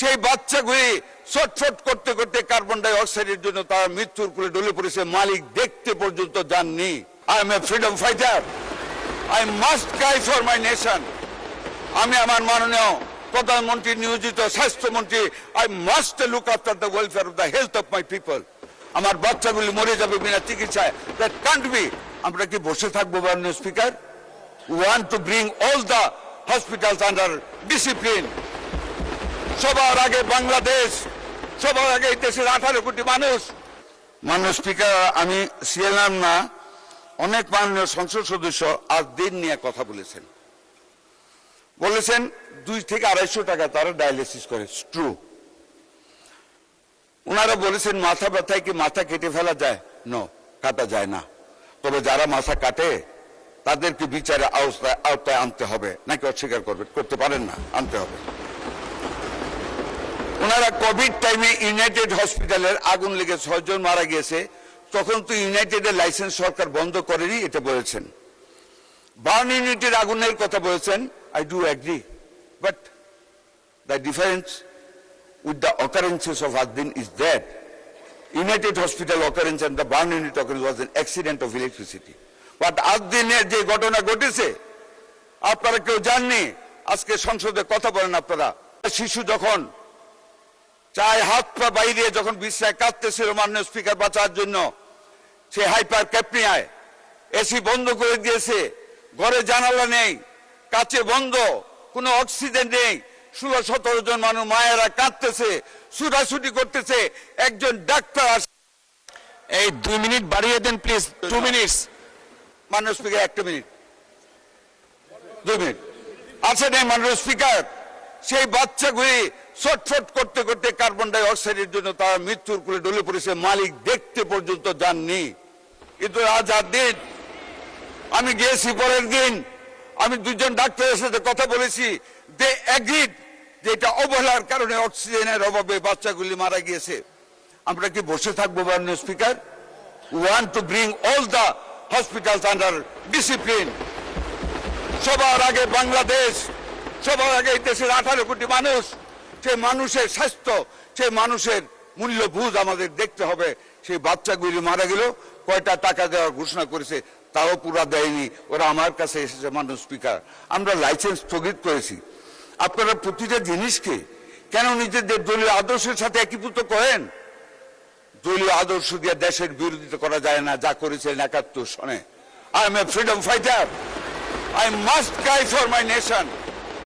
সেই বাচ্চাগুলি ছটফট করতে করতে কার্বন ডাই অক্সাইডের জন্য তারা মৃত্যুর কোলে ঢলে পড়েছে, মালিক দেখতে পর্যন্ত যাননি। I M A freedom fighter, I must Cry for my nation. আমি আমার মাননীয় প্রধানমন্ত্রী নিয়োজিত স্বাস্থ্যমন্ত্রী, I must look after the welfare of the health of my people. আমার বাচ্চাগুলি মরে যাবে বিনা চিকিৎসায়, দ্যাট কান্ট বি। আমরা কি বসে থাকবো মাননীয় speaker? We want to bring all the hospitals under discipline. সবার আগে বাংলাদেশ, সবার আগে এই দেশের 18 কোটি মানুষ। মাননীয় স্পিকার, আমি ছিলাম না, অনেক মাননীয় সংসদ সদস্য আজ দিন নিয়ে কথা বলেছেন। 2 থেকে 250 টাকা তারা ডায়ালিসিস করে, ট্রু। ওনারা বলেছেন মাথা ব্যথায় কি মাথা কেটে ফেলা যায়? নো, কাটা যায় না। তবে যারা মাথা কাটে তাদেরকে বিচারে আওতায় আনতে হবে, নাকি অস্বীকার করতে পারেন না, আনতে হবে। ওনারা কোভিড টাইমে ইউনাইটেড হসপিটালের আগুন লেগে 6 জন মারা গিয়েছে, তখন তো ইউনাইটেডের লাইসেন্স সরকার বন্ধ করেনি, এটা বলেছেন। বার্ন ইউনিটের আগুনের কথা বলেছেন, I do agri, but the difference with the occurrences of Adin is that United Hospital occurrence and the burn unit occurrence was an accident of electricity. But Adiner যে ঘটনা ঘটেছে আপনারা কেউ জাননি। আজকে সংসদে কথা বলেন আপনারা, শিশু যখন চায় হাত পা বাইরে যখন বিশ্রায় কাঁদতেছিল মাননীয় স্পিকার বাঁচার জন্য, সে হাইপার ক্যাপনিয়ায় এসি বন্ধ করে দিয়েছে, ঘরে জানালা নেই, কাঁচে বন্ধ, কোনো অক্সিজেন নেই, 16-17 জন মানুষ মায়েরা কাঁদতেছে, ছুটাছুটি করতেছে। একজন ডাক্তার, এই 2 মিনিট বাড়িয়ে দেন প্লিজ, 2 মিনিটস। মাননীয় স্পিকার 1 মিনিট, 2 মিনিট আছে নেই মাননীয় স্পিকার। সেই বাচ্চাগুলি ছটফট করতে করতে কার্বন ডাই অক্সাইডের জন্য তারা মৃত্যুর কোলে ঢলে পড়েছে, মালিক দেখতে পর্যন্ত যাননি। কিন্তু আজ দিন আমি গিয়েছি, পরের দিন আমি 2 জন ডাক্তারের সাথে কথা বলেছি, দে এগ্রিড যে এটা অবহেলার কারণে অক্সিজেনের অভাবে বাচ্চাগুলি মারা গিয়েছে। আমরা কি বসে থাকবো মাননীয় speaker? We want to bring all the hospitals under discipline. সবার আগে বাংলাদেশ, সবার আগে এই দেশের 18 কোটি মানুষ, সেই মানুষের স্বাস্থ্য, সেই মানুষের মূল্যবোধ আমাদের দেখতে হবে। সেই বাচ্চাগুলি মারা গেল, কয়টা টাকা দেওয়ার ঘোষণা করেছে তাও পুরা দেয়নি, ওরা আমার কাছে এসেছে। মাননীয় স্পিকার, আমরা লাইসেন্স স্থগিত করেছি। আপনারা প্রতিটা জিনিসকে কেন নিজেদের দলীয় আদর্শের সাথে একীভূত করেন? দলীয় আদর্শ দিয়ে দেশের বিরোধিতা করা যায় না, যা করেছিলেন 71 সনে। I M A freedom fighter, I must Cry for my nation.